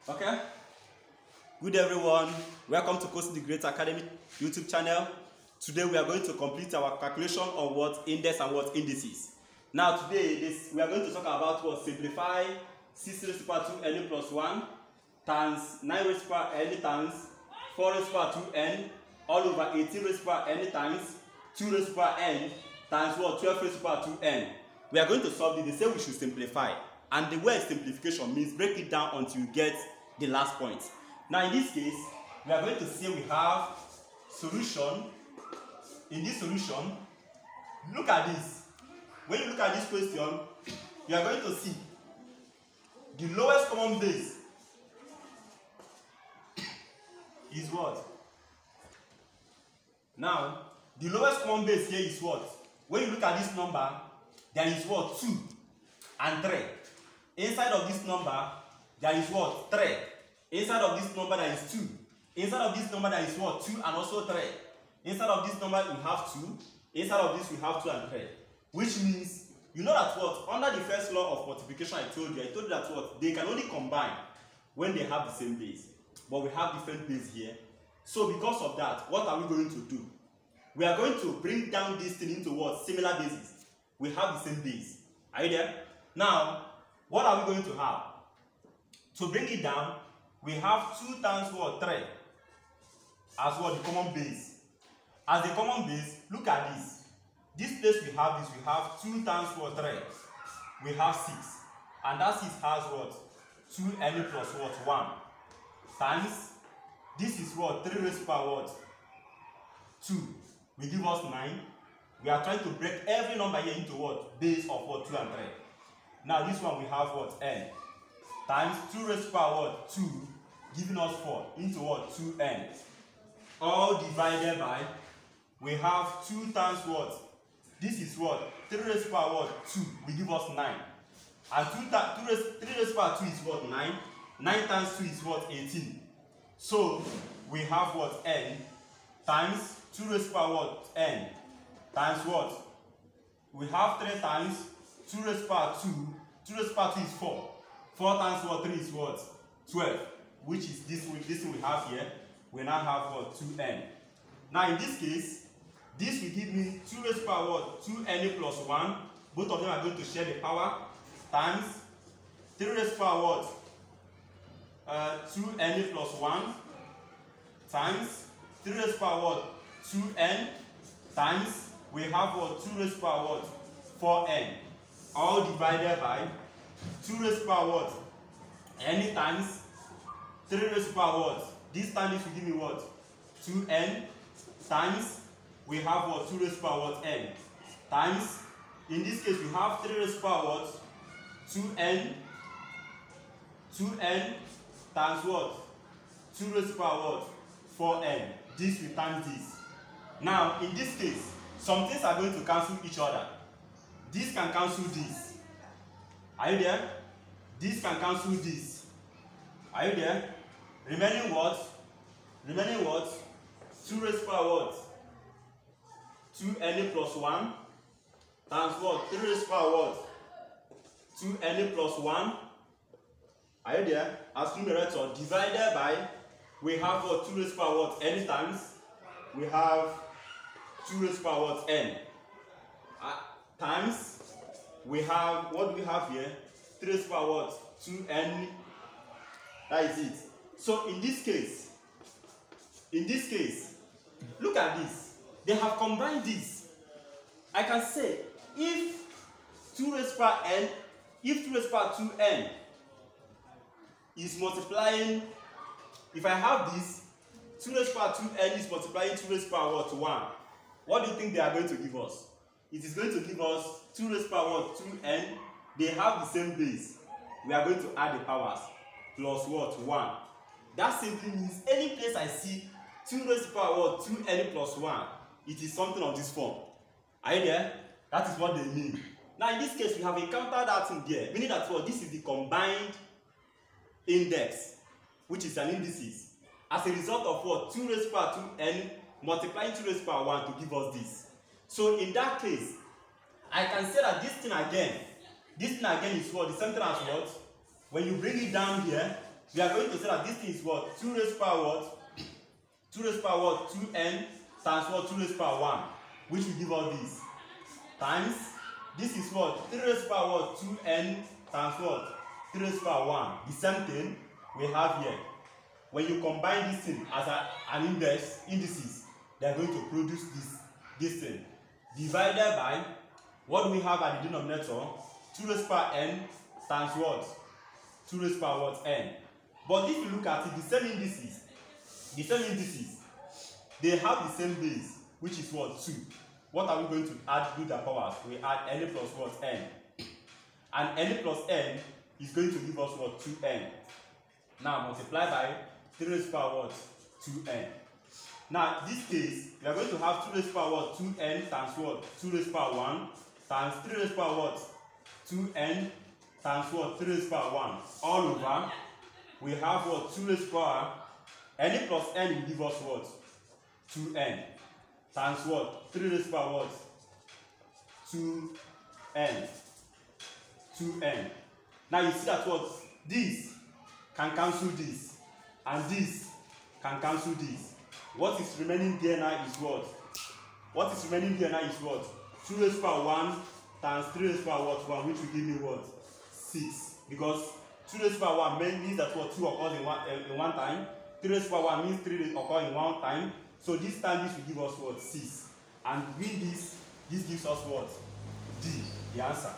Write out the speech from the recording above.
Okay. Good everyone. Welcome to Kosi the Great Academy YouTube channel. Today we are going to complete our calculation on what index and what indices. Now today we are going to talk about what simplify 6 raised to the power 2n plus 1 times 9 raised to the power n times 4 raised to the power 2n all over 18 raised to the power n times 2 raised to the power n times what 12 raised to the power 2n. We are going to solve this. They say we should simplify, and the word simplification means break it down until you get the last point. Now in this case, we are going to say we have solution. In this solution, look at this. When you look at this question, you are going to see the lowest common base is what? Now, the lowest common base here is what? When you look at this number, there is what? 2 and 3. Inside of this number, there is what? 3. Inside of this number, there is 2. Inside of this number, there is what? 2 and also 3. Inside of this number, we have 2. Inside of this, we have 2 and 3. Which means, you know that what? Under the first law of multiplication, I told you that what? They can only combine when they have the same base. But we have different base here. So because of that, what are we going to do? We are going to bring down this thing into what? Similar bases. We have the same base. Are you there? Now, what are we going to have? To bring it down, we have 2 times what? 3 as what? The common base. As the common base, look at this. This place we have 2 times what? 3. We have 6. And that 6 has what? 2n plus what? 1. Times, this is what? 3 raised to the power what? 2. We give us 9. We are trying to break every number here into what? Base of what? 2 and 3. Now this one we have what? N. Times 2 raised to the power what? 2. Giving us 4 into what? 2n. All divided by, we have 2 times what? This is what? 3 raised to the power what? 2. We give us 9. And 3 raised to the power 2 is what? 9. 9 times 2 is what? 18. So we have what? N times 2 raised to the power what? N times what? We have 3 times 2 raised to the power 2. 2 raised to the power 2 is 4. 4 times what? 3 is what? 12. Which is this thing we have here. We now have what? 2n. Now in this case, this will give me 2 raised to the power what? 2n plus 1. Both of them are going to share the power. Times 3 raised to the power what? 2n plus 1. Times 3 raised to the power what? 2n. Times we have what? 2 raised to the power what? 4n. All divided by 2 raised to the power what? N times 3 raised to the power what? This time this will give me what? 2n. Times we have what? 2 raised to the power what? N. Times, in this case we have 3 raised to the power what? 2n. 2n times what? 2 raised to the power what? 4n. This will times this. Now in this case, some things are going to cancel each other. This can cancel this. Are you there? This can cancel this. Are you there? Remaining what? Remaining what? 2 raised to the power what? 2n plus 1 times what? 3 raised to the power what? 2n plus 1. Are you there? As numerator divided by, we have what? 2 raised to the power what? N times we have 2 raised to the power what? N. Times we have, what do we have here? 3 raised to the power what? 2n. That is it. So in this case, look at this. They have combined this. I can say if 2 raised to the power n, if 2 raised to the power 2n is multiplying, if I have this, 2 raised to the power 2n is multiplying 2 raised to the power what? 1. What do you think they are going to give us? It is going to give us 2 raised to the power what? 2n. They have the same base. We are going to add the powers plus what? 1. That simply means any place I see 2 raised to the power what? 2n plus 1, it is something of this form. Are you there? That is what they mean. Now in this case, we have encountered that thing there, meaning that what? This is the combined index, which is an indices. As a result of what? 2 raised to the power 2n multiplying 2 raised to the power 1 to give us this. So in that case, I can say that this thing again is what? The same thing as what? When you bring it down here, we are going to say that this thing is what? 2 raised to power what? 2 raised to power what? 2n times what? 2 raised to power 1, which will give us this. Times, this is what? 3 raised to power what? 2n times what? 3 raised to power 1. The same thing we have here. When you combine this thing as an indices, they are going to produce this thing. Divided by, what do we have at the denominator? 2 raised to power n times what? 2 raised to power what? N. But if you look at it, the same indices, they have the same base, which is what? 2. What are we going to add to their powers? We add n plus what? N. And n plus n is going to give us what? 2n. Now multiply by 3 raised to power what? 2n. Now this case, we are going to have 2 raised to power what? 2n times what? 2 raised to power 1 times 3 raised to power what? 2n times what? 3 raised to power 1. All over, we have what? 2 raised to power, n plus n will give us what? 2n times what? 3 raised to power what? 2n. 2n. Now you see that what? This can cancel this, and this can cancel this. What is remaining there now is what? What is remaining there now is what? 2 raised to power 1 times 3 raised to power what? 1, which will give me what? 6. Because 2 raised to power 1 means that what? 2 occurs in one time. 3 raised to power 1 means 3 occurs in one time. So this time this will give us what? 6. And with this gives us what? D, the answer.